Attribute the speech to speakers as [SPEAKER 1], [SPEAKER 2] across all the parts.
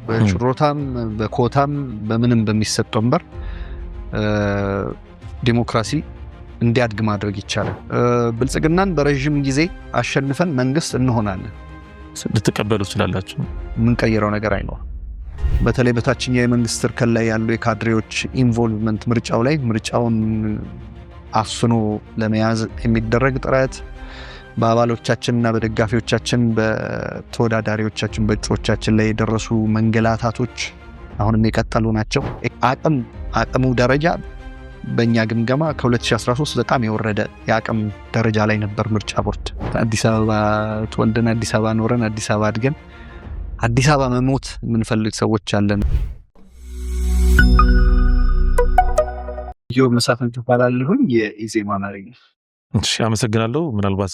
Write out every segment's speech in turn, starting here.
[SPEAKER 1] በችሮታም በኮታም በምንም በሚሰጠው ወንበር ዲሞክራሲ እንዲያድግ ማድረግ ይቻላል። ብልጽግናን በረጅም ጊዜ አሸንፈን መንግስት እንሆናለን
[SPEAKER 2] ልትቀበሉ ትችላላችሁ።
[SPEAKER 1] ምን ቀየረው ነገር አይኖርም። በተለይ በታችኛው የመንግስት እርከን ላይ ያሉ የካድሬዎች ኢንቮልቭመንት ምርጫውን አፍኖ ለመያዝ የሚደረግ ጥረት በአባሎቻችንና በደጋፊዎቻችን በተወዳዳሪዎቻችን በእጩዎቻችን ላይ የደረሱ መንገላታቶች አሁንም የቀጠሉ ናቸው። አቅሙ ደረጃ በእኛ ግምገማ ከ2013 በጣም የወረደ የአቅም ደረጃ ላይ ነበር ምርጫ ቦርድ። አዲስ አበባ ተወልደን አዲስ አበባ ኖረን አዲስ አበባ አድገን አዲስ አበባ መሞት የምንፈልግ ሰዎች አለን። ዮብ መሳፍንት እባላለሁኝ የኢዜማ መሪ ነኝ።
[SPEAKER 2] እሺ፣ አመሰግናለሁ። ምናልባት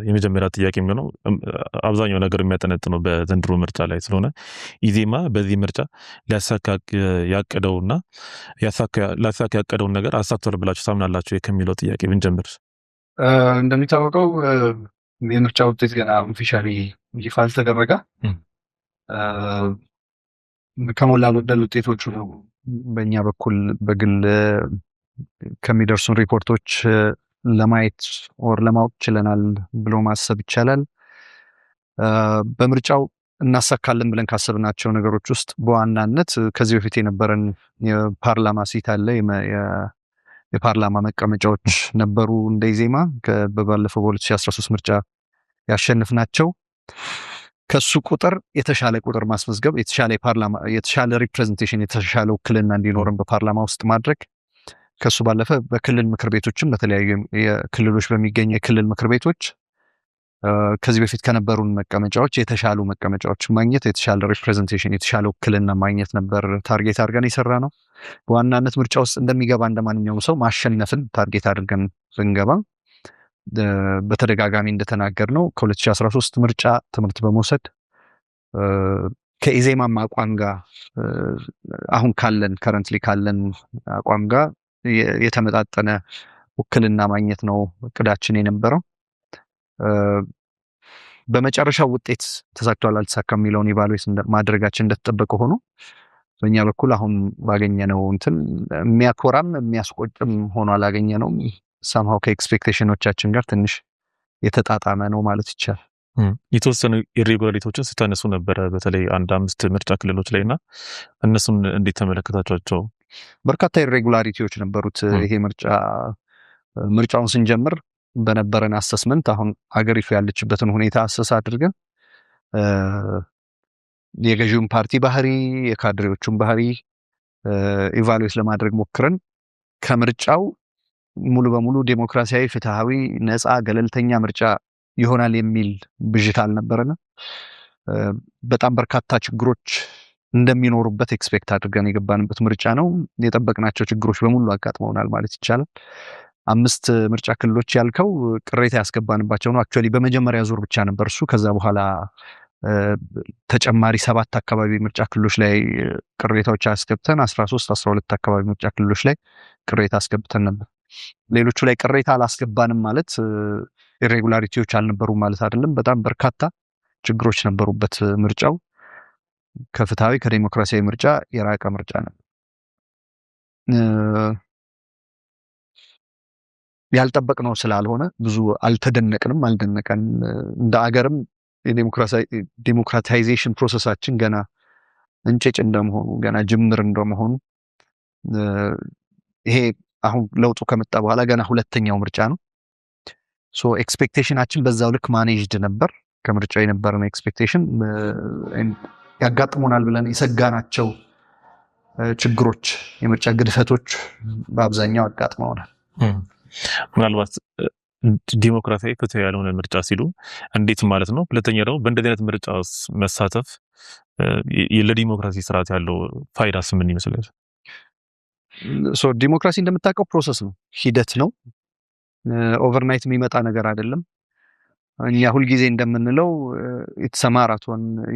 [SPEAKER 2] የመጀመሪያ ጥያቄ የሚሆነው አብዛኛው ነገር የሚያጠነጥነው በዘንድሮ ምርጫ ላይ ስለሆነ ኢዜማ በዚህ ምርጫ ሊያሳካ ያቀደውን ነገር አሳክቷል ብላችሁ ታምናላችሁ ከሚለው ጥያቄ ብንጀምር።
[SPEAKER 1] እንደሚታወቀው የምርጫ ውጤት ገና ኦፊሻሊ ይፋ አልተደረገ። ከሞላ ጎደል ውጤቶቹ ነው በእኛ በኩል በግል ከሚደርሱን ሪፖርቶች ለማየት ለማወቅ ችለናል ብሎ ማሰብ ይቻላል። በምርጫው እናሳካለን ብለን ካሰብናቸው ነገሮች ውስጥ በዋናነት ከዚህ በፊት የነበረን የፓርላማ ሲት አለ፣ የፓርላማ መቀመጫዎች ነበሩ። እንደ ኢዜማ በባለፈው በ2013 ምርጫ ያሸንፍናቸው ከሱ ቁጥር የተሻለ ቁጥር ማስመዝገብ፣ የተሻለ ሪፕሬዘንቴሽን፣ የተሻለ ውክልና እንዲኖርን በፓርላማ ውስጥ ማድረግ፣ ከሱ ባለፈ በክልል ምክር ቤቶችም በተለያዩ የክልሎች በሚገኙ የክልል ምክር ቤቶች ከዚህ በፊት ከነበሩን መቀመጫዎች የተሻሉ መቀመጫዎች ማግኘት፣ የተሻለ ሪፕሬዘንቴሽን፣ የተሻለ ውክልና ማግኘት ነበር ታርጌት አድርገን የሰራ ነው። በዋናነት ምርጫ ውስጥ እንደሚገባ እንደማንኛውም ሰው ማሸነፍን ታርጌት አድርገን ብንገባ በተደጋጋሚ እንደተናገር ነው ከ2013 ምርጫ ትምህርት በመውሰድ ከኢዜማም አቋም ጋር አሁን ከረንትሊ ካለን አቋም ጋር የተመጣጠነ ውክልና ማግኘት ነው እቅዳችን የነበረው። በመጨረሻው ውጤት ተሳክቷል አልተሳካም የሚለውን ኢቫሉዌት ማድረጋችን እንደተጠበቀ ሆኖ በእኛ በኩል አሁን ባገኘነው የሚያኮራም የሚያስቆጭም ሆኖ አላገኘነውም። ሳምሃው ከኤክስፔክቴሽኖቻችን ጋር ትንሽ የተጣጣመ ነው ማለት ይቻላል።
[SPEAKER 2] የተወሰኑ ኢሬጉላሪቲዎችን ስታነሱ ነበረ በተለይ 5 ምርጫ ክልሎች ላይ እና እነሱን እንዴት ተመለከታቸው?
[SPEAKER 1] በርካታ ኢሬጉላሪቲዎች ነበሩት። ይሄ ምርጫውን ስንጀምር በነበረን አሰስመንት አሁን አገሪቱ ያለችበትን ሁኔታ አሰስ አድርገን የገዢውን ፓርቲ ባህሪ፣ የካድሬዎቹን ባህሪ ኢቫሉዌት ለማድረግ ሞክረን ከምርጫው ሙሉ በሙሉ ዴሞክራሲያዊ፣ ፍትሃዊ፣ ነፃ፣ ገለልተኛ ምርጫ ይሆናል የሚል ብዥታ አልነበረንም። በጣም በርካታ ችግሮች እንደሚኖሩበት ኤክስፔክት አድርገን የገባንበት ምርጫ ነው። የጠበቅናቸው ችግሮች በሙሉ አጋጥመውናል ማለት ይቻላል። 5 ምርጫ ክልሎች ያልከው ቅሬታ ያስገባንባቸው ነው። አክቹዋሊ በመጀመሪያ ዙር ብቻ ነበር እሱ። ከዛ በኋላ ተጨማሪ 7 አካባቢ ምርጫ ክልሎች ላይ ቅሬታዎች አስገብተን 13 12 አካባቢ ምርጫ ክልሎች ላይ ቅሬታ አስገብተን ነበር። ሌሎቹ ላይ ቅሬታ አላስገባንም ማለት ኢሬጉላሪቲዎች አልነበሩም ማለት አይደለም። በጣም በርካታ ችግሮች ነበሩበት ምርጫው። ከፍትሃዊ ከዲሞክራሲያዊ ምርጫ የራቀ ምርጫ ነው። ያልጠበቅነው ስላልሆነ ብዙ አልተደነቅንም፣ አልደነቀን። እንደ አገርም የዲሞክራታይዜሽን ፕሮሰሳችን ገና እንጭጭ እንደመሆኑ ገና ጅምር እንደመሆኑ ይሄ አሁን ለውጡ ከመጣ በኋላ ገና 2ኛው ምርጫ ነው። ሶ ኤክስፔክቴሽናችን በዛው ልክ ማኔጅድ ነበር። ከምርጫው የነበረን ኤክስፔክቴሽን ያጋጥሙናል ብለን የሰጋናቸው ችግሮች፣ የምርጫ ግድፈቶች በአብዛኛው አጋጥመውናል።
[SPEAKER 2] ምናልባት ዲሞክራሲያዊ ፍትሃዊ ያልሆነ ምርጫ ሲሉ እንዴት ማለት ነው? ሁለተኛ ደግሞ በእንደዚህ አይነት ምርጫ መሳተፍ ለዲሞክራሲ ስርዓት ያለው ፋይዳስ ምን ይመስላል?
[SPEAKER 1] ዲሞክራሲ እንደምታውቀው ፕሮሰስ ነው፣ ሂደት ነው። ኦቨርናይት የሚመጣ ነገር አይደለም። እኛ ሁልጊዜ እንደምንለው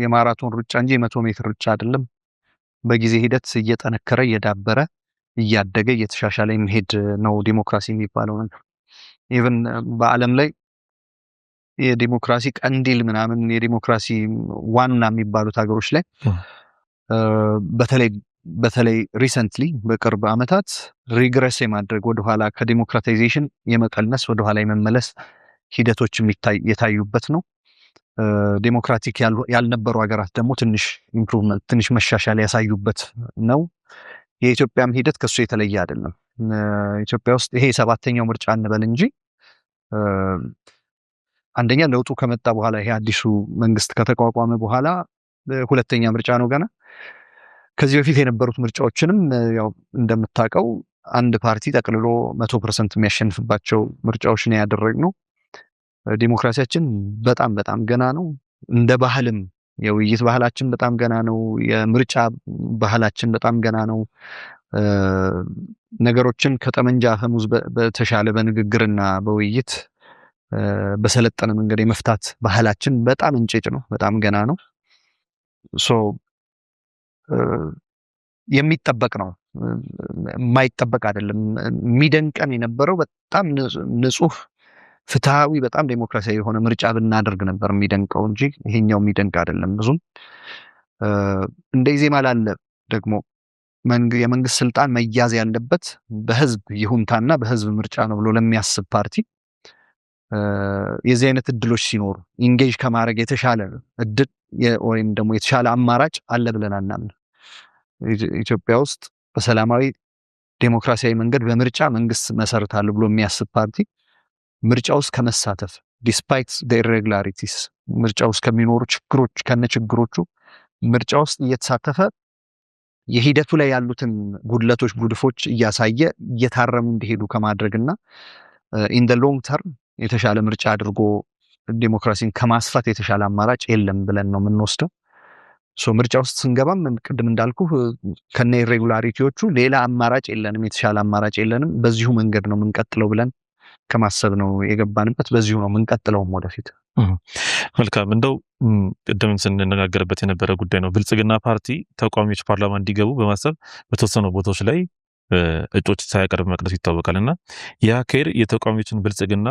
[SPEAKER 1] የማራቶን ሩጫ እንጂ የ100 ሜትር ሩጫ አይደለም። በጊዜ ሂደት እየጠነከረ እየዳበረ እያደገ እየተሻሻለ የሚሄድ ነው ዲሞክራሲ የሚባለው ነገር። ኢቭን በዓለም ላይ የዲሞክራሲ ቀንዲል ምናምን የዲሞክራሲ ዋና የሚባሉት ሀገሮች ላይ በተለይ ሪሰንትሊ በቅርብ ዓመታት ሪግረስ የማድረግ ወደኋላ ከዲሞክራታይዜሽን የመቀነስ ወደኋላ የመመለስ ሂደቶች የታዩበት ነው። ዴሞክራቲክ ያልነበሩ ሀገራት ደግሞ ትንሽ ኢምፕሩቭመንት ትንሽ መሻሻል ያሳዩበት ነው። የኢትዮጵያም ሂደት ከሱ የተለየ አይደለም። ኢትዮጵያ ውስጥ ይሄ 7ኛው ምርጫ እንበል እንጂ አንደኛ ለውጡ ከመጣ በኋላ ይሄ አዲሱ መንግስት ከተቋቋመ በኋላ 2ኛ ምርጫ ነው ገና። ከዚህ በፊት የነበሩት ምርጫዎችንም ያው እንደምታውቀው አንድ ፓርቲ ጠቅልሎ 100% የሚያሸንፍባቸው ምርጫዎች ነው ያደረግነው። ዲሞክራሲያችን በጣም በጣም ገና ነው። እንደ ባህልም የውይይት ባህላችን በጣም ገና ነው። የምርጫ ባህላችን በጣም ገና ነው። ነገሮችን ከጠመንጃ አፈሙዝ በተሻለ በንግግርና በውይይት በሰለጠነ መንገድ የመፍታት ባህላችን በጣም እንጭጭ ነው፣ በጣም ገና ነው። የሚጠበቅ ነው፣ የማይጠበቅ አይደለም። የሚደንቀን የነበረው በጣም ንጹህ ፍትሃዊ በጣም ዴሞክራሲያዊ የሆነ ምርጫ ብናደርግ ነበር የሚደንቀው እንጂ ይሄኛው የሚደንቅ አይደለም ብዙም። እንደ ኢዜማ ላለ ደግሞ የመንግስት ስልጣን መያዝ ያለበት በህዝብ ይሁንታና በህዝብ ምርጫ ነው ብሎ ለሚያስብ ፓርቲ የዚህ አይነት እድሎች ሲኖሩ ኢንጌጅ ከማድረግ የተሻለ እድል ወይም ደግሞ የተሻለ አማራጭ አለ ብለን አናምን። ኢትዮጵያ ውስጥ በሰላማዊ ዴሞክራሲያዊ መንገድ በምርጫ መንግስት መሰረታለሁ ብሎ የሚያስብ ፓርቲ ምርጫ ውስጥ ከመሳተፍ ዲስፓይት ዘ ኢሬጉላሪቲስ ምርጫ ውስጥ ከሚኖሩ ችግሮች ከነችግሮቹ ምርጫ ውስጥ እየተሳተፈ የሂደቱ ላይ ያሉትን ጉድለቶች ጉድፎች እያሳየ እየታረሙ እንዲሄዱ ከማድረግና ኢን ዘ ሎንግ ተርም የተሻለ ምርጫ አድርጎ ዲሞክራሲን ከማስፋት የተሻለ አማራጭ የለም ብለን ነው የምንወስደው። ምርጫ ውስጥ ስንገባም ቅድም እንዳልኩ ከነ ኢሬጉላሪቲዎቹ ሌላ አማራጭ የለንም፣ የተሻለ አማራጭ የለንም፣ በዚሁ መንገድ ነው የምንቀጥለው ብለን ከማሰብ ነው የገባንበት። በዚሁ ነው የምንቀጥለውም ወደፊት።
[SPEAKER 2] መልካም። እንደው ቅድም ስንነጋገርበት የነበረ ጉዳይ ነው። ብልጽግና ፓርቲ ተቃዋሚዎች ፓርላማ እንዲገቡ በማሰብ በተወሰኑ ቦታዎች ላይ እጮች ሳያቀርብ መቅረቱ ይታወቃል እና ይህ አካሄድ የተቃዋሚዎችን ብልጽግና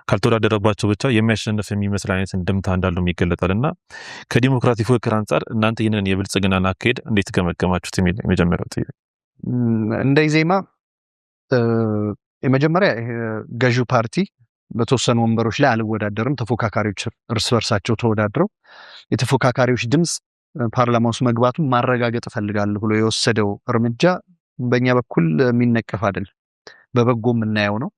[SPEAKER 2] ካልተወዳደረባቸው ብቻ የሚያሸንፍ የሚመስል አይነት እንድምታ እንዳለው ይገለጣል እና ከዲሞክራሲ ፉክክር አንጻር እናንተ ይህንን የብልጽግናን አካሄድ እንዴት ገመገማችሁት? የሚል የመጀመሪያው ጥያቄ።
[SPEAKER 1] እንደ ኢዜማ የመጀመሪያ ገዢው ፓርቲ በተወሰኑ ወንበሮች ላይ አልወዳደርም፣ ተፎካካሪዎች እርስ በርሳቸው ተወዳድረው የተፎካካሪዎች ድምፅ ፓርላማ ውስጥ መግባቱን ማረጋገጥ እፈልጋለሁ ብሎ የወሰደው እርምጃ በእኛ በኩል የሚነቀፍ አይደለም፣ በበጎ የምናየው ነው።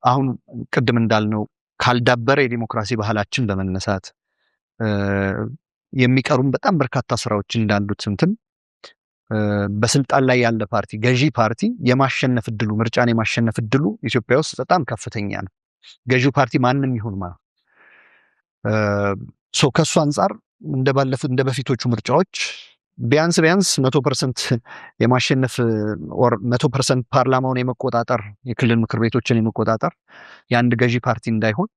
[SPEAKER 1] አሁን ቅድም እንዳልነው ካልዳበረ የዲሞክራሲ ባህላችን በመነሳት የሚቀሩም በጣም በርካታ ስራዎች እንዳሉት በስልጣን ላይ ያለ ፓርቲ ገዢ ፓርቲ የማሸነፍ እድሉ ምርጫን የማሸነፍ እድሉ ኢትዮጵያ ውስጥ በጣም ከፍተኛ ነው። ገዢው ፓርቲ ማንም ይሁን ማለት ከሱ አንጻር እንደ በፊቶቹ ምርጫዎች ቢያንስ 100% የማሸነፍ 100% ፓርላማውን የመቆጣጠር የክልል ምክር ቤቶችን የመቆጣጠር የአንድ ገዢ ፓርቲ እንዳይሆን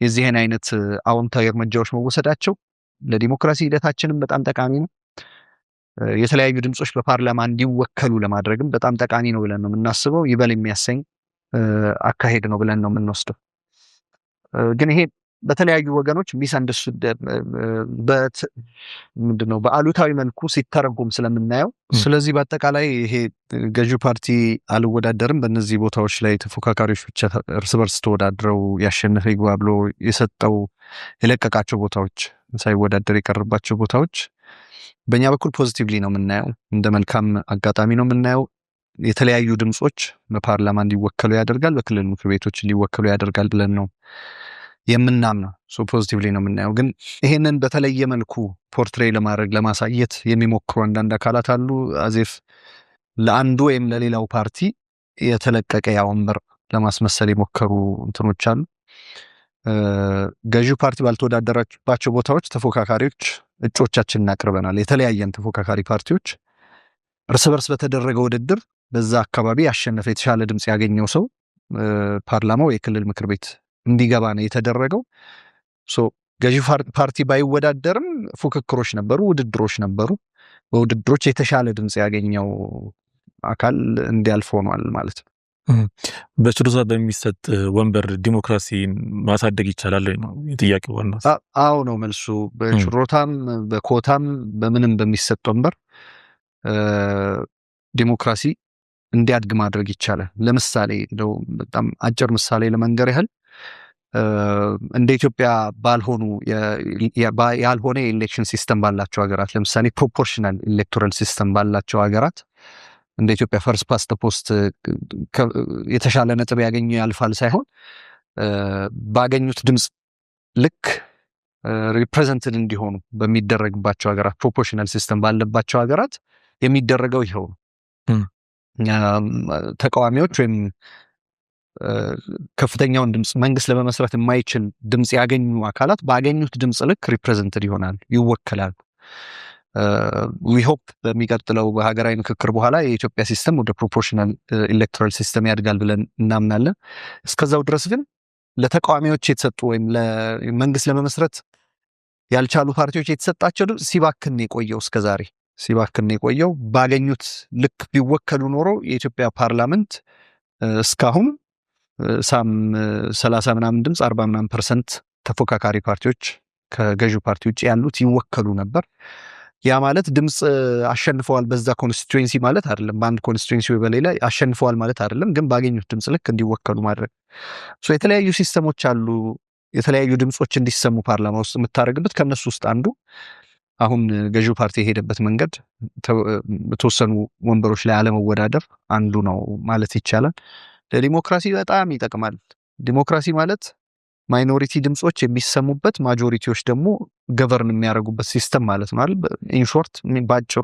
[SPEAKER 1] የዚህን አይነት አዎንታዊ እርምጃዎች መወሰዳቸው ለዲሞክራሲ ሂደታችንም በጣም ጠቃሚ ነው። የተለያዩ ድምጾች በፓርላማ እንዲወከሉ ለማድረግም በጣም ጠቃሚ ነው ብለን ነው የምናስበው። ይበል የሚያሰኝ አካሄድ ነው ብለን ነው የምንወስደው። ግን ይሄ በተለያዩ ወገኖች ምንድነው በአሉታዊ መልኩ ሲተረጎም ስለምናየው፣ ስለዚህ በአጠቃላይ ይሄ ገዢው ፓርቲ አልወዳደርም፣ በእነዚህ ቦታዎች ላይ ተፎካካሪዎች ብቻ እርስ በርስ ተወዳድረው ያሸነፈ ይግባ ብሎ የለቀቃቸው ቦታዎች ሳይወዳደር የቀረባቸው ቦታዎች በእኛ በኩል ፖዚቲቭሊ ነው የምናየው፣ እንደ መልካም አጋጣሚ ነው የምናየው። የተለያዩ ድምጾች በፓርላማ እንዲወከሉ ያደርጋል፣ በክልል ምክር ቤቶች እንዲወከሉ ያደርጋል ብለን ነው የምናምነው። ፖዚቲቭሊ ነው የምናየው። ግን ይሄንን በተለየ መልኩ ፖርትሬይ ለማድረግ ለማሳየት የሚሞክሩ አንዳንድ አካላት አሉ። አዜፍ ለአንዱ ወይም ለሌላው ፓርቲ የተለቀቀ ያ ወንበር ለማስመሰል የሞከሩ እንትኖች አሉ። ገዢው ፓርቲ ባልተወዳደረባቸው ቦታዎች ተፎካካሪዎች እጮቻችንን አቅርበናል። የተለያየን ተፎካካሪ ፓርቲዎች እርስ በርስ በተደረገ ውድድር በዛ አካባቢ ያሸነፈ የተሻለ ድምፅ ያገኘው ሰው ፓርላማው የክልል ምክር ቤት እንዲገባ ነው የተደረገው። ገዢው ፓርቲ ባይወዳደርም ፉክክሮች ነበሩ፣ ውድድሮች ነበሩ። በውድድሮች የተሻለ ድምፅ ያገኘው አካል እንዲያልፍ ሆኗል ማለት ነው።
[SPEAKER 2] በችሎታ በሚሰጥ ወንበር ዲሞክራሲን ማሳደግ ይቻላል ነው ጥያቄው። ዋና
[SPEAKER 1] አዎ ነው መልሱ። በችሎታም በኮታም በምንም በሚሰጥ ወንበር ዲሞክራሲ እንዲያድግ ማድረግ ይቻላል። ለምሳሌ ነው በጣም አጭር ምሳሌ ለመንገር ያህል እንደ ኢትዮጵያ ባልሆኑ ያልሆነ የኤሌክሽን ሲስተም ባላቸው ሀገራት ለምሳሌ ፕሮፖርሽናል ኤሌክቶራል ሲስተም ባላቸው ሀገራት እንደ ኢትዮጵያ ፈርስት ፓስት ፖስት የተሻለ ነጥብ ያገኙ ያልፋል ሳይሆን ባገኙት ድምፅ ልክ ሪፕሬዘንትድ እንዲሆኑ በሚደረግባቸው ሀገራት ፕሮፖርሽናል ሲስተም ባለባቸው ሀገራት የሚደረገው ይኸው ነው። ተቃዋሚዎች ወይም ከፍተኛውን ድምፅ መንግስት ለመመስረት የማይችል ድምፅ ያገኙ አካላት ባገኙት ድምፅ ልክ ሪፕሬዘንትድ ይሆናሉ፣ ይወከላሉ። ዊ ሆፕ በሚቀጥለው በሀገራዊ ምክክር በኋላ የኢትዮጵያ ሲስተም ወደ ፕሮፖርሽናል ኤሌክቶራል ሲስተም ያድጋል ብለን እናምናለን። እስከዛው ድረስ ግን ለተቃዋሚዎች የተሰጡ ወይም ለመንግስት ለመመስረት ያልቻሉ ፓርቲዎች የተሰጣቸው ድምፅ ሲባክን የቆየው እስከዛሬ ሲባክን የቆየው ባገኙት ልክ ቢወከሉ ኖሮ የኢትዮጵያ ፓርላመንት እስካሁን 30 ምናምን ድምፅ 40 ምናምን ፐርሰንት ተፎካካሪ ፓርቲዎች ከገዢው ፓርቲ ውጭ ያሉት ይወከሉ ነበር። ያ ማለት ድምፅ አሸንፈዋል በዛ ኮንስቲትዩንሲ ማለት አይደለም፣ በአንድ ኮንስቲትዩንሲ በሌላ አሸንፈዋል ማለት አይደለም፣ ግን ባገኙት ድምፅ ልክ እንዲወከሉ ማድረግ። የተለያዩ ሲስተሞች አሉ፣ የተለያዩ ድምፆች እንዲሰሙ ፓርላማ ውስጥ የምታደርግበት። ከነሱ ውስጥ አንዱ አሁን ገዢው ፓርቲ የሄደበት መንገድ በተወሰኑ ወንበሮች ላይ አለመወዳደር አንዱ ነው ማለት ይቻላል። ለዲሞክራሲ በጣም ይጠቅማል። ዲሞክራሲ ማለት ማይኖሪቲ ድምጾች የሚሰሙበት ማጆሪቲዎች ደግሞ ገቨርን የሚያደርጉበት ሲስተም ማለት ነው አይደል? ኢንሾርት ባጭሩ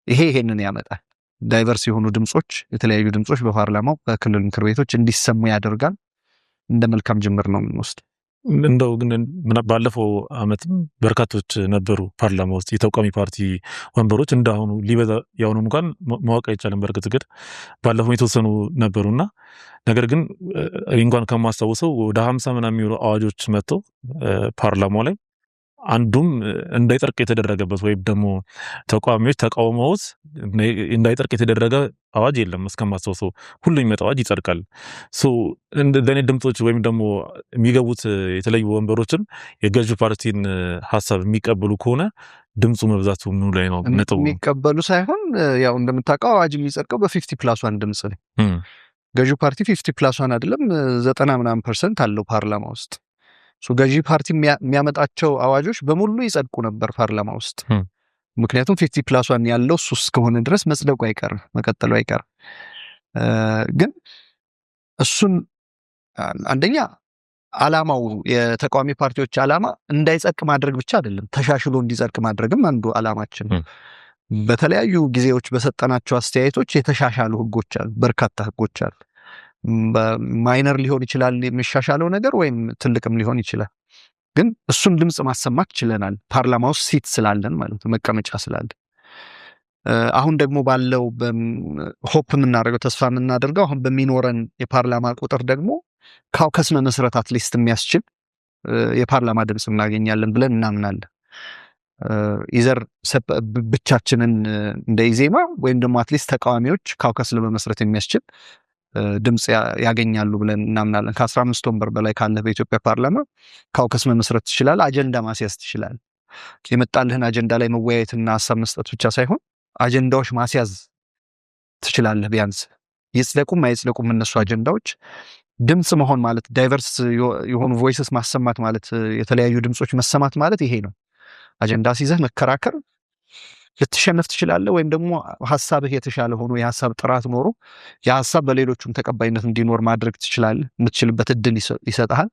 [SPEAKER 1] ይሄንን ያመጣል። ዳይቨርስ የሆኑ ድምጾች፣ የተለያዩ ድምጾች በፓርላማው በክልል ምክር ቤቶች እንዲሰሙ ያደርጋል። እንደ መልካም ጅምር ነው የምንወስድ።
[SPEAKER 2] እንደው ግን ባለፈው አመትም በርካቶች ነበሩ ፓርላማ ውስጥ የተቃዋሚ ፓርቲ ወንበሮች እንዳሁኑ ሊበዛ ያሁኑ እንኳን ማወቅ አይቻልም። በእርግጥ ግን ባለፈው የተወሰኑ ነበሩና ነገር ግን እንኳን ከማስታውሰው ወደ 50 ምናምን የሚሆኑ አዋጆች መጥተው ፓርላማው ላይ አንዱም እንዳይጠርቅ የተደረገበት ወይም ደግሞ ተቃዋሚዎች ተቃውመውት እንዳይጠርቅ የተደረገ አዋጅ የለም እስከማስታውሰው። ሁሉ የሚመጣ አዋጅ ይጸድቃል። እንደኔ ድምጾች ወይም ደግሞ የሚገቡት የተለዩ ወንበሮችን የገዢ ፓርቲን ሀሳብ የሚቀበሉ ከሆነ ድምፁ መብዛቱ ምኑ ላይ ነው ነጥቡ?
[SPEAKER 1] የሚቀበሉ ሳይሆን ያው እንደምታውቀው አዋጅ የሚጸድቀው በ50+1 ድምፅ ነው። ገዢው ፓርቲ 50+1 አይደለም 90 ምናምን ፐርሰንት አለው ፓርላማ ውስጥ። ገዢ ፓርቲ የሚያመጣቸው አዋጆች በሙሉ ይጸድቁ ነበር ፓርላማ ውስጥ። ምክንያቱም 50+1 ያለው እሱ እስከሆነ ድረስ መጽደቁ አይቀርም፣ መቀጠሉ አይቀርም። ግን እሱን አንደኛ አላማው የተቃዋሚ ፓርቲዎች አላማ እንዳይጸድቅ ማድረግ ብቻ አይደለም፣ ተሻሽሎ እንዲጸድቅ ማድረግም አንዱ አላማችን ነው። በተለያዩ ጊዜዎች በሰጠናቸው አስተያየቶች የተሻሻሉ ህጎች አሉ፣ በርካታ ህጎች አሉ። ማይነር ሊሆን ይችላል የሚሻሻለው ነገር ወይም ትልቅም ሊሆን ይችላል። ግን እሱን ድምፅ ማሰማት ችለናል፣ ፓርላማ ውስጥ ሲት ስላለን ማለት ነው፣ መቀመጫ ስላለን። አሁን ደግሞ ባለው ሆፕ የምናደርገው ተስፋ የምናደርገው አሁን በሚኖረን የፓርላማ ቁጥር ደግሞ ካውከስ መመስረት አትሊስት የሚያስችል የፓርላማ ድምፅ እናገኛለን ብለን እናምናለን። ኢዘር ብቻችንን እንደ ኢዜማ ወይም ደግሞ አትሊስት ተቃዋሚዎች ካውከስ ለመመስረት የሚያስችል ድምፅ ያገኛሉ ብለን እናምናለን። ከ15 ወንበር በላይ ካለ በኢትዮጵያ ፓርላማ ካውከስ መመስረት ትችላል፣ አጀንዳ ማስያዝ ትችላል። የመጣልህን አጀንዳ ላይ መወያየትና ሀሳብ መስጠት ብቻ ሳይሆን አጀንዳዎች ማስያዝ ትችላለህ። ቢያንስ ይጽደቁም አይጽደቁም እነሱ አጀንዳዎች ድምፅ መሆን ማለት ዳይቨርስ የሆኑ ቮይስስ ማሰማት ማለት የተለያዩ ድምጾች መሰማት ማለት ይሄ ነው። አጀንዳ ሲይዘህ መከራከር ልትሸነፍ ትችላለህ፣ ወይም ደግሞ ሀሳብህ የተሻለ ሆኖ የሀሳብ ጥራት ኖሮ የሀሳብ በሌሎቹም ተቀባይነት እንዲኖር ማድረግ ትችላለህ። የምትችልበት እድል ይሰጥሃል።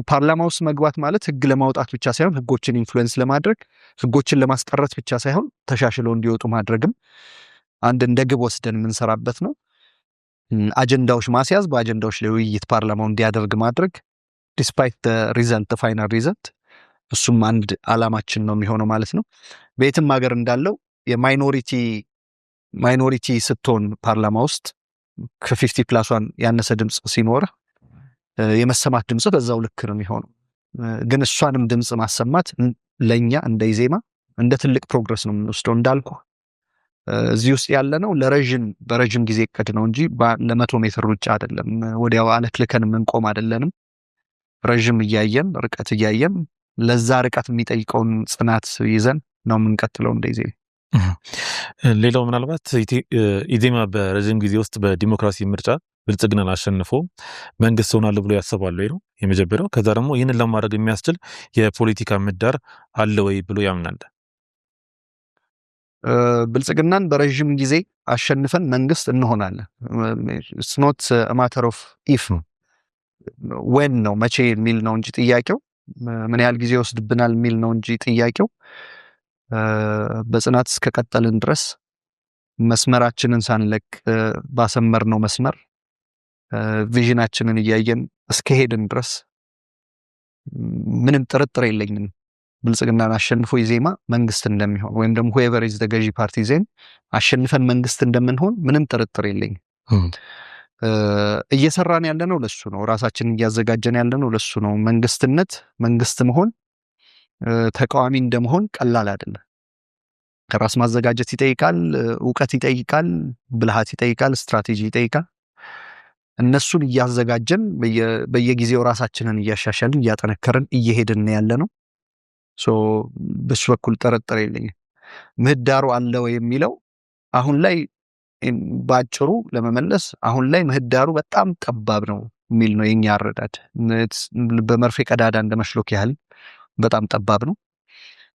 [SPEAKER 1] ፓርላማ ውስጥ መግባት ማለት ህግ ለማውጣት ብቻ ሳይሆን ህጎችን ኢንፍሉዌንስ ለማድረግ ህጎችን ለማስቀረት ብቻ ሳይሆን ተሻሽለው እንዲወጡ ማድረግም አንድ እንደ ግብ ወስደን የምንሰራበት ነው። አጀንዳዎች ማስያዝ፣ በአጀንዳዎች ላይ ውይይት ፓርላማው እንዲያደርግ ማድረግ ዲስፓይት ሪዘልት ፋይናል ሪዘልት፣ እሱም አንድ አላማችን ነው የሚሆነው ማለት ነው። በየትም ሀገር እንዳለው የማይኖሪቲ ስትሆን ፓርላማ ውስጥ ከ50+1 ያነሰ ድምፅ ሲኖር የመሰማት ድምፅ በዛው ልክ ነው የሚሆነው። ግን እሷንም ድምፅ ማሰማት ለኛ እንደ ኢዜማ እንደ ትልቅ ፕሮግረስ ነው የምንወስደው። እንዳልኩ እዚህ ውስጥ ያለነው በረዥም ጊዜ እቅድ ነው እንጂ ለ100 ሜትር ሩጫ አይደለም። ወዲያው አለክልከን የምንቆም አይደለንም። ረዥም ርቀት እያየን ለዛ ርቀት የሚጠይቀውን ጽናት ይዘን ነው የምንቀጥለው እንደዚህ።
[SPEAKER 2] ሌላው ምናልባት ኢዜማ በረዥም ጊዜ ውስጥ በዲሞክራሲ ምርጫ ብልጽግናን አሸንፎ መንግስት ሆናል ብሎ ያስባል ወይ ነው የመጀመሪያው። ከዛ ደግሞ ይህንን ለማድረግ የሚያስችል የፖለቲካ ምህዳር አለ ወይ ብሎ ያምናል?
[SPEAKER 1] ብልጽግናን በረዥም ጊዜ አሸንፈን መንግስት እንሆናለን። ኢትስ ኖት ማተር ኦፍ ኢፍ ዌን ነው መቼ የሚል ነው እንጂ ጥያቄው ምን ያህል ጊዜ ይወስድብናል የሚል ነው እንጂ ጥያቄው በጽናት እስከቀጠልን ድረስ መስመራችንን ሳንለቅ ባሰመርነው መስመር ቪዥናችንን እያየን እስከሄድን ድረስ ምንም ጥርጥር የለኝም ብልጽግናን አሸንፎ ኢዜማ መንግስት እንደሚሆን ወይም ደግሞ whoever is the ገዢ ፓርቲ ዜን አሸንፈን መንግስት እንደምንሆን ምንም ጥርጥር የለኝም። እየሰራን ያለነው ለሱ ነው። ራሳችንን እያዘጋጀን ያለነው ለሱ ነው። መንግስት መሆን ተቃዋሚ እንደመሆን ቀላል አይደለም። ከራስ ማዘጋጀት ይጠይቃል፣ እውቀት ይጠይቃል፣ ብልሃት ይጠይቃል፣ ስትራቴጂ ይጠይቃል። እነሱን እያዘጋጀን በየጊዜው ራሳችንን እያሻሻልን እያጠነከርን እየሄድን ያለነው። በሱ በኩል ጥርጥር የለኝም። ምህዳሩ አለ ወይ የሚለው አሁን ላይ ባጭሩ ለመመለስ አሁን ላይ ምህዳሩ በጣም ጠባብ ነው የሚል ነው የኛ አረዳድ። በመርፌ ቀዳዳ እንደመሽሎክ ያህል በጣም ጠባብ ነው።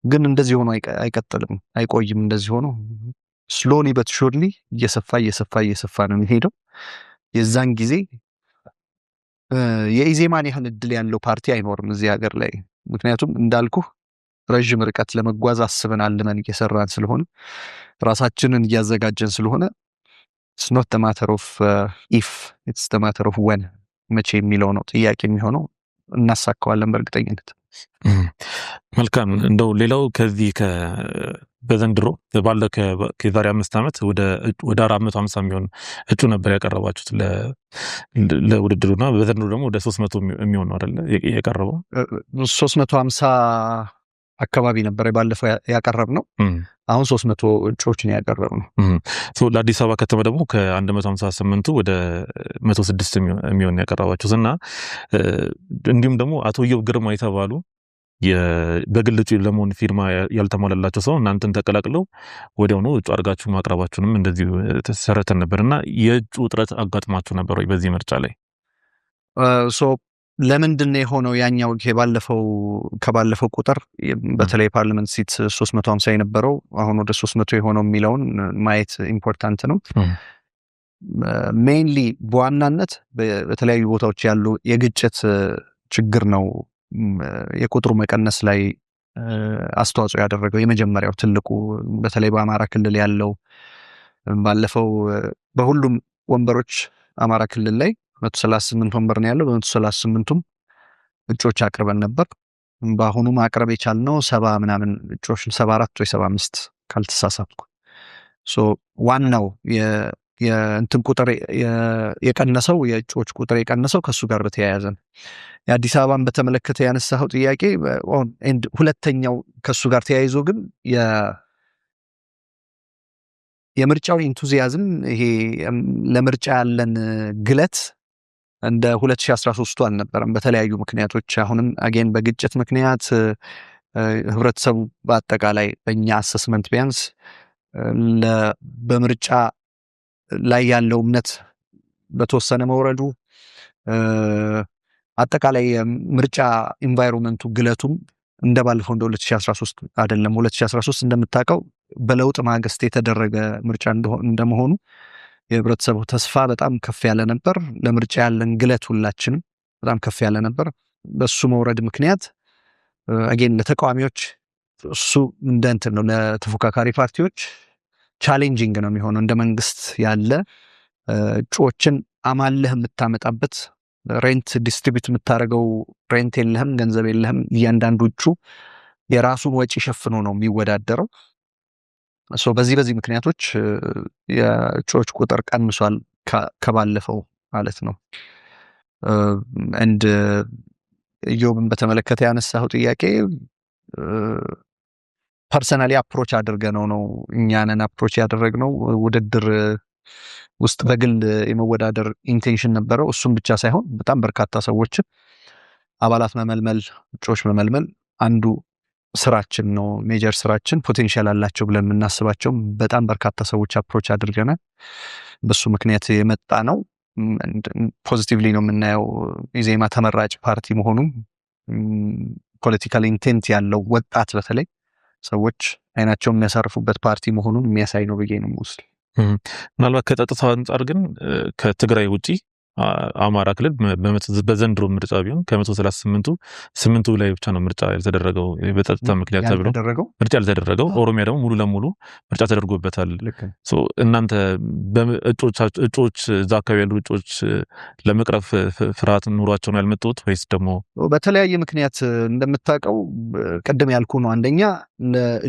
[SPEAKER 1] ግን እንደዚህ ሆኖ አይቀጥልም፣ አይቆይም። እንደዚህ ሆኖ ስሎሊ በት ሹርሊ እየሰፋ ነው የሚሄደው። የዛን ጊዜ የኢዜማን ያህል እድል ያለው ፓርቲ አይኖርም እዚህ ሀገር ላይ። ምክንያቱም እንዳልኩህ ረዥም ርቀት ለመጓዝ አስበን አልመን እየሰራን ስለሆነ ራሳችንን እያዘጋጀን ስለሆነ it's not the matter of if, it's the matter of when መቼ የሚለው ነው ጥያቄ የሚሆነው። እናሳካዋለን በእርግጠኝነት።
[SPEAKER 2] መልካም። እንደው ሌላው ከዚህ በዘንድሮ ባለ ከዛሬ 5 ዓመት ወደ 450 የሚሆን እጩ ነበር ያቀረባችሁት ለውድድሩና በዘንድሮ ደግሞ ወደ 300 የሚሆን ነው አይደል የቀረበው?
[SPEAKER 1] 350 አካባቢ ነበር ባለፈው ያቀረብነው። አሁን 300 እጩዎችን ያቀረብነው።
[SPEAKER 2] ለአዲስ አበባ ከተማ ደግሞ ከ158 ወደ 106 የሚሆን ያቀረባችሁት እና እንዲሁም ደግሞ አቶ ኢዮብ ግርማ የተባሉ በግል እጩ ለመሆን ፊርማ ያልተሟላላቸው ሰው እናንተን ተቀላቅለው ወዲያውኑ እጩ አድርጋችሁ ማቅረባችሁንም እንደዚሁ ተሰረተን ነበርና የእጩ እጥረት አጋጥማችሁ ነበር ወይ በዚህ ምርጫ ላይ?
[SPEAKER 1] ለምንድን ነው የሆነው? ያኛው ከባለፈው ቁጥር በተለይ ፓርላመንት ሲት 350 የነበረው አሁን ወደ 300 የሆነው የሚለውን ማየት ኢምፖርታንት ነው። ሜይንሊ በዋናነት በተለያዩ ቦታዎች ያሉ የግጭት ችግር ነው የቁጥሩ መቀነስ ላይ አስተዋጽኦ ያደረገው። የመጀመሪያው ትልቁ በተለይ በአማራ ክልል ያለው ባለፈው በሁሉም ወንበሮች አማራ ክልል ላይ 138 ወንበር ነው ያለው። በ138ቱም እጩዎች አቅርበን ነበር። በአሁኑ ማቅረብ የቻልነው 70 ምናምን እጩዎች 74 ወይ 75 ካልተሳሳትኩ። ዋናው የእንትን ቁጥር የቀነሰው የእጩዎች ቁጥር የቀነሰው ከሱ ጋር በተያያዘ ነው። የአዲስ አበባን በተመለከተ ያነሳው ጥያቄ ሁለተኛው ከሱ ጋር ተያይዞ ግን የምርጫው ኢንቱዚያዝም ይሄ ለምርጫ ያለን ግለት እንደ 2013 አልነበረም። በተለያዩ ምክንያቶች አሁንም አጌን በግጭት ምክንያት ህብረተሰቡ በአጠቃላይ በእኛ አሰስመንት ቢያንስ በምርጫ ላይ ያለው እምነት በተወሰነ መውረዱ አጠቃላይ ምርጫ ኢንቫይሮንመንቱ ግለቱም እንደባለፈው እንደ 2013 አይደለም። 2013 እንደምታውቀው በለውጥ ማግስት የተደረገ ምርጫ እንደመሆኑ የህብረተሰቡ ተስፋ በጣም ከፍ ያለ ነበር። ለምርጫ ያለን ግለት ሁላችንም በጣም ከፍ ያለ ነበር። በሱ መውረድ ምክንያት አጌን ለተቃዋሚዎች እሱ እንትን ነው፣ ለተፎካካሪ ፓርቲዎች ቻሌንጂንግ ነው የሚሆነው። እንደ መንግስት ያለ እጩዎችን አማለህ የምታመጣበት ሬንት ዲስትሪቢዩት የምታደርገው ሬንት የለህም፣ ገንዘብ የለህም። እያንዳንዱ እጩ የራሱን ወጪ ሸፍኖ ነው የሚወዳደረው። በዚህ ምክንያቶች የእጩዎች ቁጥር ቀንሷል ከባለፈው ማለት ነው። ኢዮብን በተመለከተ ያነሳው ጥያቄ ፐርሰናሊ አፕሮች አድርገነው ነው እኛንን አፕሮች ያደረግነው። ውድድር ውስጥ በግል የመወዳደር ኢንቴንሽን ነበረው። እሱም ብቻ ሳይሆን በጣም በርካታ ሰዎችን አባላት መመልመል፣ እጩዎች መመልመል አንዱ ስራችን ነው። ሜጀር ስራችን ፖቴንሻል አላቸው ብለን የምናስባቸው በጣም በርካታ ሰዎች አፕሮች አድርገናል። በሱ ምክንያት የመጣ ነው። ፖዚቲቭሊ ነው የምናየው። ኢዜማ ተመራጭ ፓርቲ መሆኑም ፖለቲካል ኢንቴንት ያለው ወጣት በተለይ ሰዎች አይናቸውን የሚያሳርፉበት ፓርቲ መሆኑን የሚያሳይ ነው ብዬ ነው የምወስድ።
[SPEAKER 2] ምናልባት ከጸጥታው አንጻር ግን ከትግራይ ውጪ አማራ ክልል በዘንድሮ ምርጫ ቢሆን ከ138ቱ 8ቱ ላይ ብቻ ነው ምርጫ ያልተደረገው በጸጥታ ምክንያት ተብሎ ምርጫ ያልተደረገው። ኦሮሚያ ደግሞ ሙሉ ለሙሉ ምርጫ ተደርጎበታል። እናንተ እጩዎች እዛ አካባቢ ያሉ እጩዎች ለመቅረፍ ፍርሃት ኑሯቸውን ያልመጡት ወይስ ደግሞ
[SPEAKER 1] በተለያየ ምክንያት? እንደምታውቀው ቅድም ያልኩ ነው። አንደኛ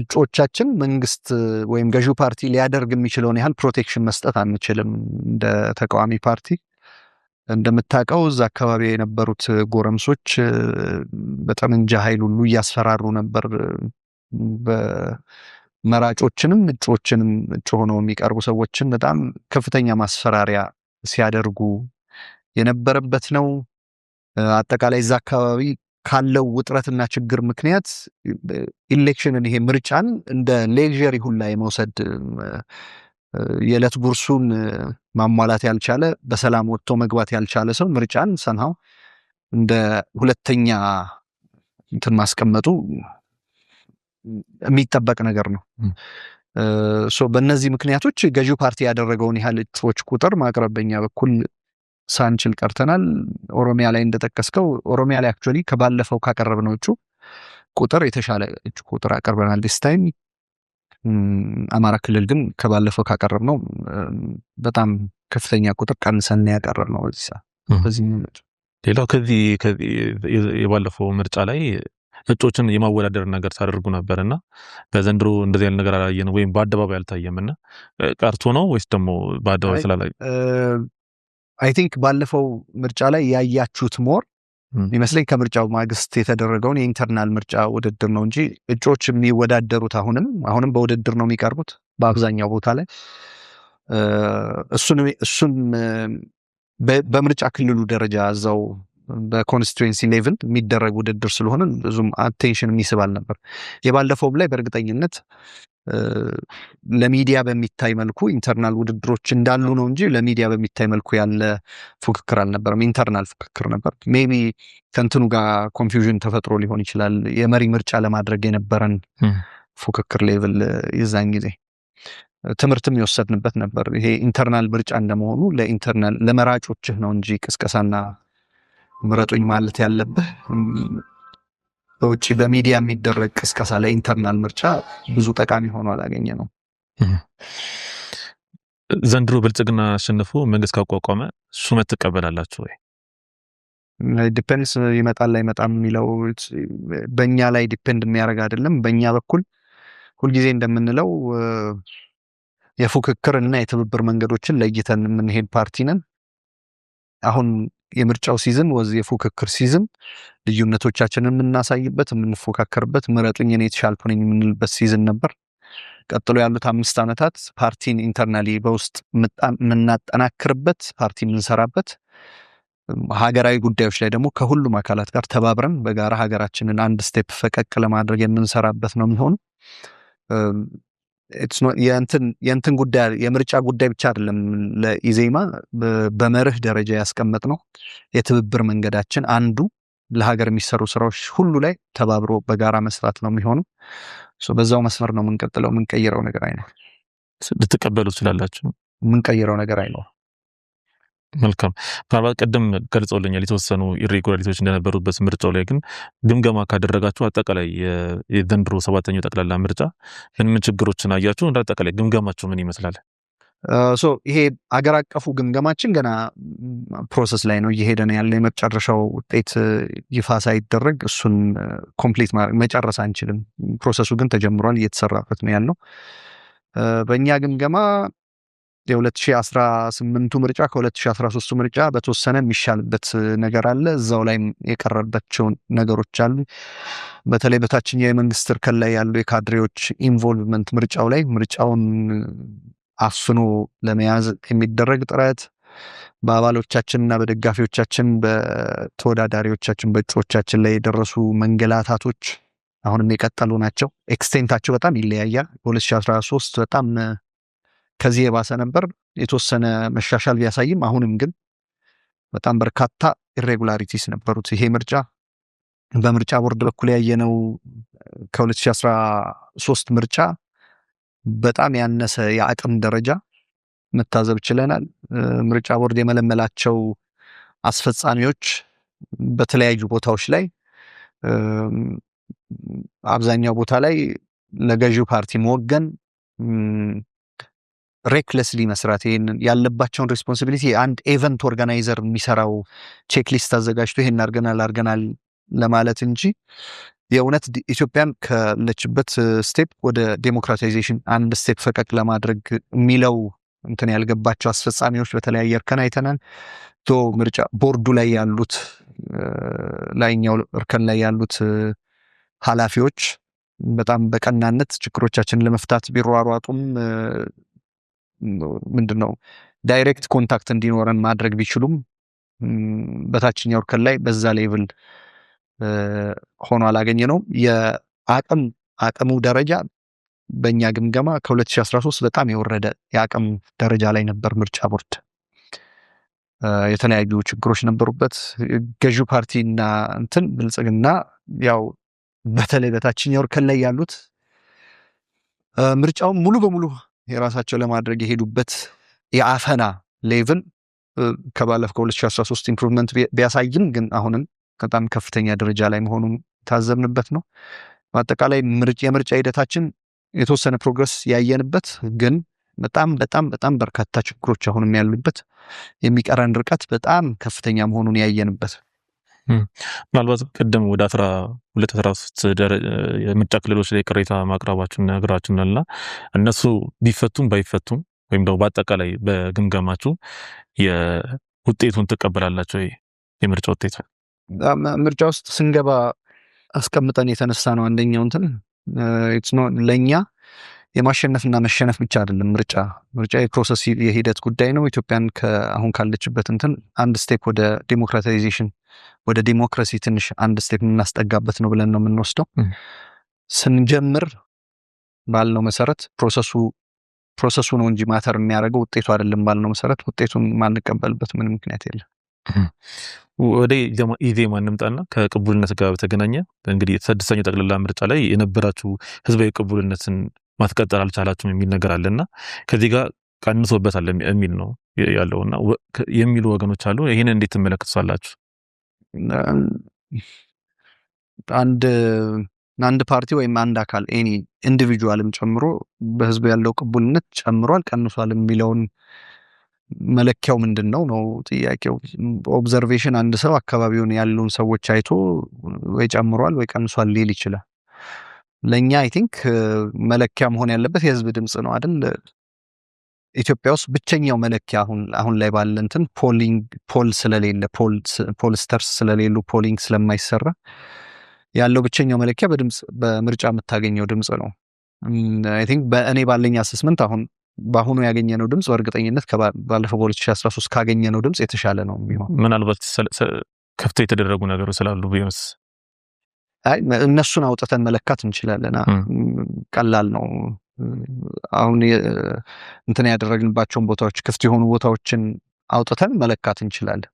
[SPEAKER 1] እጩዎቻችን መንግስት ወይም ገዢው ፓርቲ ሊያደርግ የሚችለውን ያህል ፕሮቴክሽን መስጠት አንችልም እንደ ተቃዋሚ ፓርቲ። እንደምታውቀው እዛ አካባቢ የነበሩት ጎረምሶች በጠመንጃ ኃይል ሁሉ እያስፈራሩ ነበር። በመራጮችንም እጩዎችንም እጩ ሆነው የሚቀርቡ ሰዎችን በጣም ከፍተኛ ማስፈራሪያ ሲያደርጉ የነበረበት ነው። አጠቃላይ እዛ አካባቢ ካለው ውጥረትና ችግር ምክንያት ኢሌክሽንን ይሄ ምርጫን እንደ ሌክዠሪ ሁላ የመውሰድ የዕለት ጉርሱን ማሟላት ያልቻለ በሰላም ወጥቶ መግባት ያልቻለ ሰው ምርጫን ሰንሃው እንደ ሁለተኛ እንትን ማስቀመጡ የሚጠበቅ ነገር ነው። በእነዚህ ምክንያቶች ገዢው ፓርቲ ያደረገውን ያህል እጩዎች ቁጥር ማቅረብ በኛ በኩል ሳንችል ቀርተናል። ኦሮሚያ ላይ እንደጠቀስከው ኦሮሚያ ላይ አክቹዋሊ ከባለፈው ካቀረብነው እጩ ቁጥር የተሻለ እጩ ቁጥር አቀርበናል ዲስ ታይም። አማራ ክልል ግን ከባለፈው ካቀረብነው በጣም ከፍተኛ ቁጥር ቀንሰን ያቀረብነው በዚህ ምርጫ።
[SPEAKER 2] ሌላው ከዚህ የባለፈው ምርጫ ላይ እጩዎችን የማወዳደር ነገር ታደርጉ ነበርና በዘንድሮ እንደዚህ ያለ ነገር አላየንም ወይም በአደባባይ አልታየምና ቀርቶ ነው ወይስ ደግሞ በአደባባይ ስላላይ?
[SPEAKER 1] አይ ቲንክ ባለፈው ምርጫ ላይ ያያችሁት ሞር ይመስለኝ ከምርጫው ማግስት የተደረገውን የኢንተርናል ምርጫ ውድድር ነው እንጂ እጩዎች የሚወዳደሩት አሁንም በውድድር ነው የሚቀርቡት በአብዛኛው ቦታ ላይ። እሱን በምርጫ ክልሉ ደረጃ እዛው በኮንስቲትዌንሲ ሌቭል የሚደረግ ውድድር ስለሆነ ብዙም አቴንሽን የሚስብ አልነበር። የባለፈውም ላይ በእርግጠኝነት ለሚዲያ በሚታይ መልኩ ኢንተርናል ውድድሮች እንዳሉ ነው እንጂ ለሚዲያ በሚታይ መልኩ ያለ ፉክክር አልነበረም። ኢንተርናል ፉክክር ነበር። ሜቢ ከእንትኑ ጋር ኮንፊውዥን ተፈጥሮ ሊሆን ይችላል። የመሪ ምርጫ ለማድረግ የነበረን ፉክክር ሌቭል የዛን ጊዜ ትምህርትም የወሰድንበት ነበር። ይሄ ኢንተርናል ምርጫ እንደመሆኑ ለኢንተርናል ለመራጮችህ ነው እንጂ ቅስቀሳና ምረጡኝ ማለት ያለብህ በውጭ በሚዲያ የሚደረግ ቅስቀሳ ለኢንተርናል ምርጫ ብዙ ጠቃሚ ሆኖ አላገኘ ነው።
[SPEAKER 2] ዘንድሮ ብልጽግና አሸንፎ መንግስት ካቋቋመ ሹመት ትቀበላላችሁ ወይ?
[SPEAKER 1] ዲፔንድስ ይመጣል አይመጣም የሚለው በእኛ ላይ ዲፔንድ የሚያደርግ አይደለም። በእኛ በኩል ሁልጊዜ እንደምንለው የፉክክር እና የትብብር መንገዶችን ለይተን የምንሄድ ፓርቲ ነን። አሁን የምርጫው ሲዝን ወዝ የፉክክር ሲዝን ልዩነቶቻችንን የምናሳይበት የምንፎካከርበት ምረጡኝ እኔ የተሻልኩ ነኝ የምንልበት ሲዝን ነበር። ቀጥሎ ያሉት 5 ዓመታት ፓርቲን ኢንተርናሊ በውስጥ የምናጠናክርበት ፓርቲ የምንሰራበት ሀገራዊ ጉዳዮች ላይ ደግሞ ከሁሉም አካላት ጋር ተባብረን በጋራ ሀገራችንን አንድ ስቴፕ ፈቀቅ ለማድረግ የምንሰራበት ነው የሚሆነው። የእንትን ጉዳይ የምርጫ ጉዳይ ብቻ አይደለም። ለኢዜማ በመርህ ደረጃ ያስቀመጥ ነው የትብብር መንገዳችን አንዱ ለሀገር የሚሰሩ ስራዎች ሁሉ ላይ ተባብሮ በጋራ መስራት ነው የሚሆነው። በዛው መስመር ነው የምንቀጥለው። የምንቀይረው ነገር አይኖር።
[SPEAKER 2] ልትቀበሉ ትችላላችሁ?
[SPEAKER 1] የምንቀይረው ነገር አይኖር።
[SPEAKER 2] መልካም። ምናልባት ቀደም ገልጸውልኛል የተወሰኑ ኢሬጉላሪቲዎች እንደነበሩበት ምርጫው ላይ ግን ግምገማ ካደረጋችሁ አጠቃላይ የዘንድሮ 7ኛው ጠቅላላ ምርጫ ምን ችግሮችን አያችሁ? እንደ አጠቃላይ ግምገማችሁ ምን ይመስላል?
[SPEAKER 1] ይሄ አገር አቀፉ ግምገማችን ገና ፕሮሰስ ላይ ነው እየሄደ ነው ያለ። የመጨረሻው ውጤት ይፋ ሳይደረግ እሱን ኮምፕሊት መጨረስ አንችልም። ፕሮሰሱ ግን ተጀምሯል፣ እየተሰራበት ነው ያለው። በእኛ ግምገማ የ2018 ምርጫ ከ2013 ምርጫ በተወሰነ የሚሻልበት ነገር አለ። እዛው ላይም የቀረባቸው ነገሮች አሉ። በተለይ በታችኛው የመንግስት እርከን ላይ ያሉ የካድሬዎች ኢንቮልቭመንት ምርጫውን አፍኖ ለመያዝ የሚደረግ ጥረት፣ በአባሎቻችንና በደጋፊዎቻችን በተወዳዳሪዎቻችን በእጩዎቻችን ላይ የደረሱ መንገላታቶች አሁንም የቀጠሉ ናቸው። ኤክስቴንታቸው በጣም ይለያያል። በ2013 በጣም ከዚህ የባሰ ነበር። የተወሰነ መሻሻል ቢያሳይም አሁንም ግን በጣም በርካታ ኢሬጉላሪቲስ ነበሩት። ይሄ ምርጫ በምርጫ ቦርድ በኩል ያየነው ከ2013 ምርጫ በጣም ያነሰ የአቅም ደረጃ መታዘብ ችለናል። ምርጫ ቦርድ የመለመላቸው አስፈጻሚዎች በተለያዩ ቦታዎች ላይ አብዛኛው ቦታ ላይ ለገዢው ፓርቲ መወገን፣ ሬክለስሊ መስራት፣ ይሄንን ያለባቸውን ሬስፖንሲቢሊቲ አንድ ኤቨንት ኦርጋናይዘር የሚሰራው ቼክሊስት አዘጋጅቶ ይሄን አርገናል ለማለት እንጂ የእውነት ኢትዮጵያን ካለችበት ስቴፕ ወደ ዴሞክራታይዜሽን አንድ ስቴፕ ፈቀቅ ለማድረግ የሚለው እንትን ያልገባቸው አስፈጻሚዎች በተለያየ እርከን አይተናል። ምርጫ ቦርዱ ላይ ያሉት ላይኛው እርከን ላይ ያሉት ኃላፊዎች በጣም በቀናነት ችግሮቻችንን ለመፍታት ቢሯሯጡም ምንድነው ዳይሬክት ኮንታክት እንዲኖረን ማድረግ ቢችሉም በታችኛው እርከን ላይ በዛ ሌቭል ሆኖ አላገኘነውም። የአቅሙ ደረጃ በእኛ ግምገማ ከ2013 በጣም የወረደ የአቅም ደረጃ ላይ ነበር ምርጫ ቦርድ። የተለያዩ ችግሮች ነበሩበት። ገዢው ፓርቲና እንትን ብልጽግና ያው በተለይ በታችኛው እርከን ላይ ያሉት ምርጫውን ሙሉ በሙሉ የራሳቸው ለማድረግ የሄዱበት የአፈና ሌቭል ከባለፈው ከ2013 ኢምፕሩቭመንት ቢያሳይም ግን አሁንም በጣም ከፍተኛ ደረጃ ላይ መሆኑን ታዘብንበት ነው። በአጠቃላይ የምርጫ ሂደታችን የተወሰነ ፕሮግረስ ያየንበት ግን በጣም በርካታ ችግሮች አሁንም ያሉበት፣ የሚቀረን ርቀት በጣም ከፍተኛ መሆኑን ያየንበት።
[SPEAKER 2] ምናልባት ቅድም ወደ 12-13 የምርጫ ክልሎች ላይ ቅሬታ ማቅረባችሁን ነግራችሁናልና እነሱ ቢፈቱም ባይፈቱም ወይም ደግሞ በአጠቃላይ በግምገማችሁ የውጤቱን ትቀበላላችሁ? የምርጫ ውጤት
[SPEAKER 1] ምርጫ ውስጥ ስንገባ አስቀምጠን የተነሳ ነው። አንደኛው እንትን ለእኛ የማሸነፍና መሸነፍ ብቻ አይደለም። ምርጫ የፕሮሰስ የሂደት ጉዳይ ነው። ኢትዮጵያን አሁን ካለችበት እንትን አንድ ስቴፕ ወደ ዴሞክራታይዜሽን ወደ ዲሞክራሲ ትንሽ አንድ ስቴፕ የምናስጠጋበት ነው ብለን ነው የምንወስደው። ስንጀምር ባልነው መሰረት ፕሮሰሱ ነው እንጂ ማተር የሚያደርገው ውጤቱ አይደለም ባልነው መሰረት ውጤቱን ማንቀበልበት ምንም ምክንያት የለም።
[SPEAKER 2] ወደ ኢዜማ እንምጣና ከቅቡልነት ጋር በተገናኘ እንግዲህ ስድስተኛው ጠቅላላ ምርጫ ላይ የነበራችሁ ህዝባዊ ቅቡልነትን ማስቀጠል አልቻላችሁም የሚል ነገር አለና ከዚህ ጋር ቀንሶበታል የሚል ነው ያለውና የሚሉ ወገኖች አሉ። ይሄን እንዴት ትመለከቱታላችሁ? አንድ ፓርቲ ወይም አንድ አካል ኤኒ ኢንዲቪጁዋልም ጨምሮ በህዝቡ ያለው ቅቡልነት ጨምሯል ቀንሷል የሚለውን መለኪያው ምንድን ነው ጥያቄው። ኦብዘርቬሽን አንድ ሰው አካባቢውን ያሉን ሰዎች አይቶ ወይ ጨምሯል ወይ ቀንሷል ሊል ይችላል። ለኛ አይ ቲንክ መለኪያ መሆን ያለበት የህዝብ ድምጽ ነው አይደል? ኢትዮጵያ ውስጥ ብቸኛው መለኪያ አሁን ላይ ባለ እንትን ፖል ስለሌለ ፖልስተርስ ስለሌሉ ፖሊንግ ስለማይሰራ ያለው ብቸኛው መለኪያ በምርጫ የምታገኘው ድምጽ ነው። አይ ቲንክ በእኔ ባለኝ አሰስመንት በአሁኑ ያገኘነው ድምጽ በእርግጠኝነት ባለፈው በ2013 ካገኘነው ድምጽ የተሻለ ነው የሚሆን። ምናልባት ከፍቶ የተደረጉ ነገሮች ስላሉ ቢሆንስ?
[SPEAKER 1] እነሱን አውጥተን መለካት እንችላለን። ቀላል ነው። አሁን እንትን ያደረግንባቸውን ቦታዎች ክፍት የሆኑ ቦታዎችን አውጥተን መለካት እንችላለን።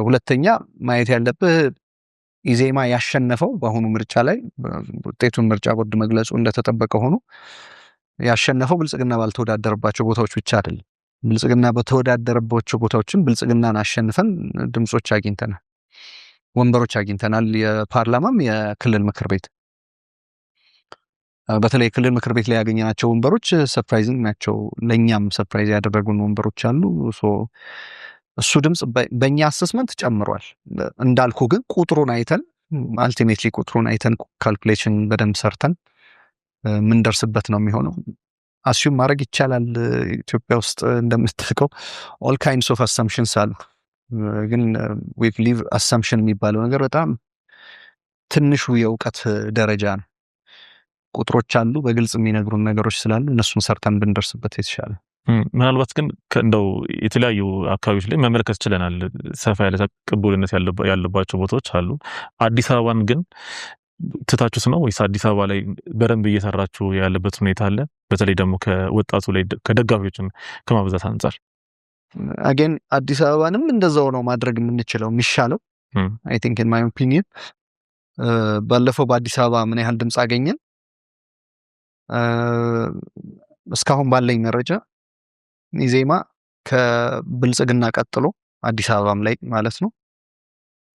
[SPEAKER 1] ሁለተኛ ማየት ያለብህ ኢዜማ ያሸነፈው በአሁኑ ምርጫ ላይ ውጤቱን ምርጫ ቦርድ መግለጹ እንደተጠበቀ ሆኖ ያሸነፈው ብልጽግና ባልተወዳደረባቸው ቦታዎች ብቻ አይደለም። ብልጽግና በተወዳደረባቸው ቦታዎችን ብልጽግናን አሸንፈን ድምጾች አግኝተናል፣ ወንበሮች አግኝተናል። የፓርላማም የክልል ምክር ቤት በተለይ ክልል ምክር ቤት ላይ ያገኘናቸው ወንበሮች ሰርፕራይዚንግ ናቸው። ለኛም ሰርፕራይዝ ያደረጉን ወንበሮች አሉ። እሱ ድምጽ በእኛ አሰስመንት ጨምሯል። እንዳልኩ ግን ቁጥሩን አይተን አልቲሜትሊ ቁጥሩን አይተን ካልኩሌሽን በደንብ ሰርተን ምን ደርስበት ነው የሚሆነው። አስዩም ማድረግ ይቻላል። ኢትዮጵያ ውስጥ እንደምትልከው ኦል ካይንድስ ኦፍ አሳምፕሽንስ አሉ። ግን ዊ ቢሊቭ አሳምፕሽን የሚባለው ነገር በጣም ትንሹ የእውቀት ደረጃ ነው። ቁጥሮች አሉ፣ በግልጽ የሚነግሩን ነገሮች ስላሉ እነሱን ሰርተን ብንደርስበት የተሻለ።
[SPEAKER 2] ምናልባት ግን እንደው የተለያዩ አካባቢዎች ላይ መመልከት ችለናል። ሰፋ ያለ ቅቡልነት ያለባቸው ቦታዎች አሉ። አዲስ አበባን ግን ትታችሁት ነው ወይስ አዲስ አበባ ላይ በደንብ እየሰራችሁ ያለበት ሁኔታ አለ? በተለይ ደግሞ ከወጣቱ ላይ ከደጋፊዎችን ከማብዛት አንጻር
[SPEAKER 1] አጌን አዲስ አበባንም እንደዛው ነው ማድረግ የምንችለው የሚሻለው። አይ ቲንክ ኢን ማይ ኦፒኒየን ባለፈው በአዲስ አበባ ምን ያህል ድምፅ አገኘን? እስካሁን ባለኝ መረጃ ኢዜማ ከብልጽግና ቀጥሎ አዲስ አበባም ላይ ማለት ነው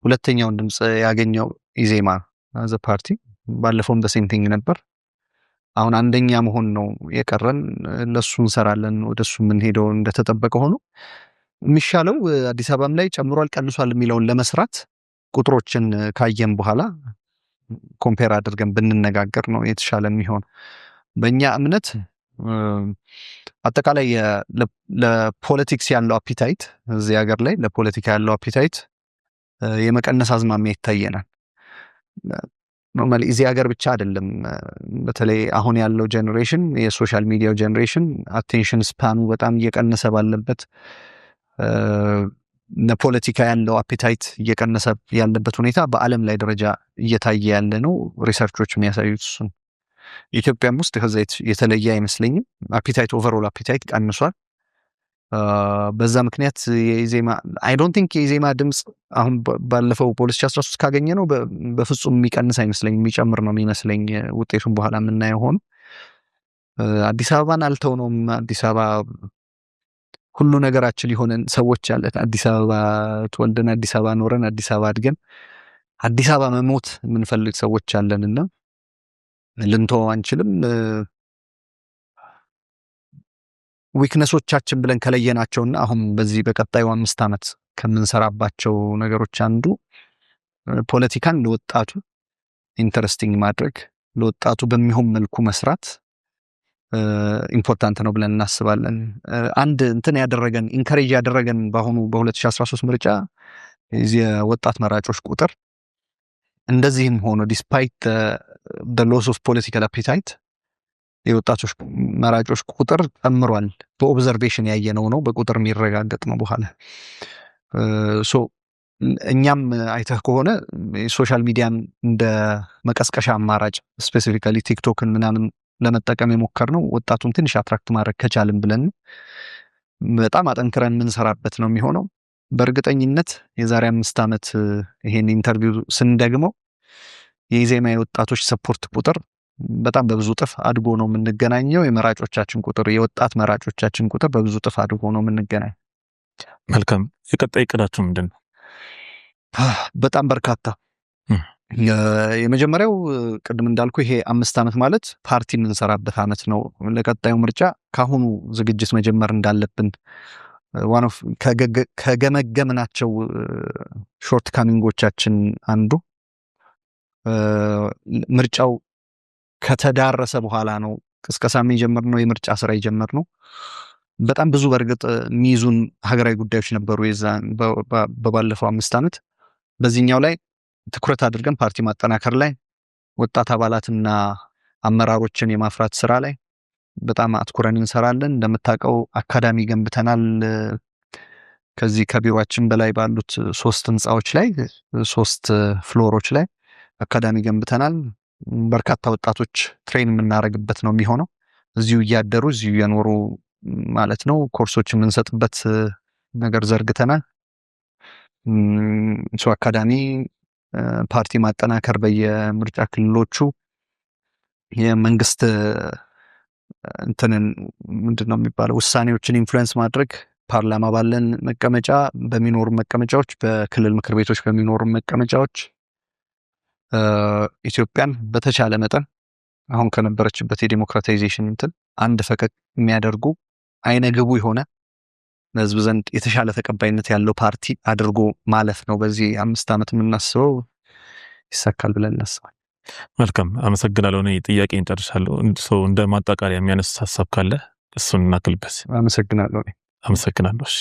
[SPEAKER 1] ሁለተኛውን ድምፅ ያገኘው ኢዜማ አዘ ፓርቲ። ባለፈውም በሴንቲንግ ነበር። አሁን አንደኛ መሆን ነው የቀረን። ለሱ እንሰራለን፣ ወደሱ የምንሄደው እንደተጠበቀ ሆኖ የሚሻለው አዲስ አበባም ላይ ጨምሯል ቀንሷል የሚለውን ለመስራት ቁጥሮችን ካየን በኋላ ኮምፔር አድርገን ብንነጋገር ነው የተሻለ የሚሆን። በእኛ እምነት አጠቃላይ ለፖለቲክስ ያለው አፒታይት እዚህ ሀገር ላይ ለፖለቲካ ያለው አፒታይት የመቀነስ አዝማሚያ ይታየናል። ኖርማሊ እዚህ ሀገር ብቻ አይደለም። በተለይ አሁን ያለው ጀኔሬሽን የሶሻል ሚዲያው ጀኔሬሽን አቴንሽን ስፓኑ በጣም እየቀነሰ ባለበት ለፖለቲካ ያለው አፒታይት እየቀነሰ ያለበት ሁኔታ በዓለም ላይ ደረጃ እየታየ ያለ ነው። ሪሰርቾች የሚያሳዩት እሱን። ኢትዮጵያም ውስጥ ከዛ የተለየ አይመስለኝም። አፒታይት ኦቨርኦል አፒታይት ቀንሷል። በዛ ምክንያት የኢዜማ አይ ዶንት ቲንክ የኢዜማ ድምፅ አሁን ባለፈው በ2013 ካገኘ ነው በፍጹም የሚቀንስ አይመስለኝም፣ የሚጨምር ነው የሚመስለኝ ውጤቱን በኋላ የምናየው ሆኖ። አዲስ አበባን አልተውነውም። አዲስ አበባ ሁሉ ነገራችን ሊሆነን ሰዎች አለን። አዲስ አበባ ተወልደን አዲስ አበባ ኖረን አዲስ አበባ አድገን አዲስ አበባ መሞት የምንፈልግ ሰዎች አለንና ልንተው አንችልም። ዊክነሶቻችን ብለን ከለየናቸውና አሁን በዚህ በቀጣዩ 5 ዓመት ከምንሰራባቸው ነገሮች አንዱ ፖለቲካን ለወጣቱ ኢንተረስቲንግ ማድረግ፣ ለወጣቱ በሚሆን መልኩ መስራት ኢምፖርታንት ነው ብለን እናስባለን። አንድ እንትን ያደረገን ኢንከሬጅ ያደረገን በአሁኑ በ2013 ምርጫ የወጣት መራጮች ቁጥር እንደዚህም ሆኖ ዲስፓይት the loss of political appetite የወጣቶች መራጮች ቁጥር ጨምሯል። በኦብዘርቬሽን ያየነው ነው፣ በቁጥር የሚረጋገጥ ነው በኋላ። እኛም አይተህ ከሆነ ሶሻል ሚዲያን እንደ መቀስቀሻ አማራጭ ስፔሲፊካሊ ቲክቶክን ምናምን ለመጠቀም የሞከርነው ወጣቱን ትንሽ አትራክት ማድረግ ከቻልን ብለን በጣም አጠንክረን የምንሰራበት ነው የሚሆነው። በእርግጠኝነት የዛሬ 5 ዓመት ይሄን ኢንተርቪው ስንደግመው የኢዜማ የወጣቶች ሰፖርት ቁጥር በጣም በብዙ ጥፍ አድጎ ነው የምንገናኘው። የመራጮቻችን ቁጥር የወጣት መራጮቻችን ቁጥር በብዙ ጥፍ አድጎ ነው የምንገናኝ።
[SPEAKER 2] መልካም። የቀጣይ እቅዳችሁ ምንድን ነው?
[SPEAKER 1] በጣም በርካታ። የመጀመሪያው ቅድም እንዳልኩ ይሄ 5 ዓመት ማለት ፓርቲ የምንሰራበት ዓመት ነው። ለቀጣዩ ምርጫ ካሁኑ ዝግጅት መጀመር እንዳለብን ዋን ኦፍ ከገመገምናቸው ሾርት ካሚንጎቻችን አንዱ ምርጫው ከተዳረሰ በኋላ ነው ቅስቀሳ የጀመርነው፣ የምርጫ ስራ የጀመርነው። በጣም ብዙ በእርግጥ የሚይዙን ሀገራዊ ጉዳዮች ነበሩ በባለፈው 5 ዓመት። በዚህኛው ላይ ትኩረት አድርገን ፓርቲ ማጠናከር ላይ፣ ወጣት አባላትና አመራሮችን የማፍራት ስራ ላይ በጣም አትኩረን እንሰራለን። እንደምታውቀው አካዳሚ ገንብተናል። ከዚህ ከቢሮአችን በላይ ባሉት 3 ህንፃዎች ላይ 3 ፍሎሮች ላይ አካዳሚ ገንብተናል። በርካታ ወጣቶች ትሬን የምናደርግበት ነው የሚሆነው። እዚሁ እያደሩ እዚሁ እየኖሩ ማለት ነው ኮርሶች የምንሰጥበት ነገር ዘርግተናል። አካዳሚ፣ ፓርቲ ማጠናከር በየምርጫ ክልሎቹ፣ የመንግስት እንትንን ምንድነው የሚባለው ውሳኔዎችን ኢንፍሉዌንስ ማድረግ፣ ፓርላማ ባለን መቀመጫ በሚኖሩ መቀመጫዎች፣ በክልል ምክር ቤቶች በሚኖሩ መቀመጫዎች ኢትዮጵያን በተቻለ መጠን አሁን ከነበረችበት የዲሞክራታይዜሽን እንትን አንድ ፈቀቅ የሚያደርጉ አይነግቡ የሆነ በህዝብ ዘንድ የተሻለ ተቀባይነት ያለው ፓርቲ አድርጎ ማለፍ ነው። በዚህ 5 ዓመት የምናስበው ይሳካል ብለን እናስባለን።
[SPEAKER 2] መልካም አመሰግናለሁ። እኔ ጥያቄን ጨርሻለሁ። እንደ ማጣቃለያ የሚያነሳ ሀሳብ ካለ እሱን እናክልበት።
[SPEAKER 1] አመሰግናለሁ።
[SPEAKER 2] አመሰግናለሁ። እሺ